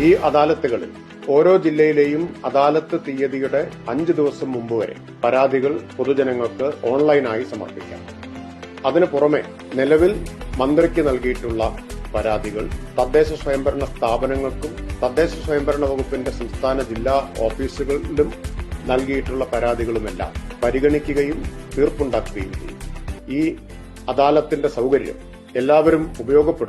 ഈ അദാലത്തുകളിൽ ഓരോ ജില്ലയിലെയും അദാലത്ത് തീയതിയുടെ 5 ദിവസം മുമ്പ് വരെ പരാതികൾ പൊതുജനങ്ങൾക്ക് ഓൺലൈനായി സമർപ്പിക്കാം. അതിനു പുറമെ നിലവിൽ മന്ത്രിക്ക് നൽകിയിട്ടുള്ള പരാതികൾ തദ്ദേശ സ്വയംഭരണ സ്ഥാപനങ്ങൾക്കും തദ്ദേശ സ്വയംഭരണ വകുപ്പിന്റെ സംസ്ഥാന ജില്ലാ ഓഫീസുകളിലും നൽകിയിട്ടുള്ള പരാതികളുമെല്ലാം പരിഗണിക്കുകയും തീർപ്പുണ്ടാക്കുകയും ചെയ്യും. ഈ അദാലത്തിന്റെ സൗകര്യം എല്ലാവരും ഉപയോഗപ്പെടുത്തും.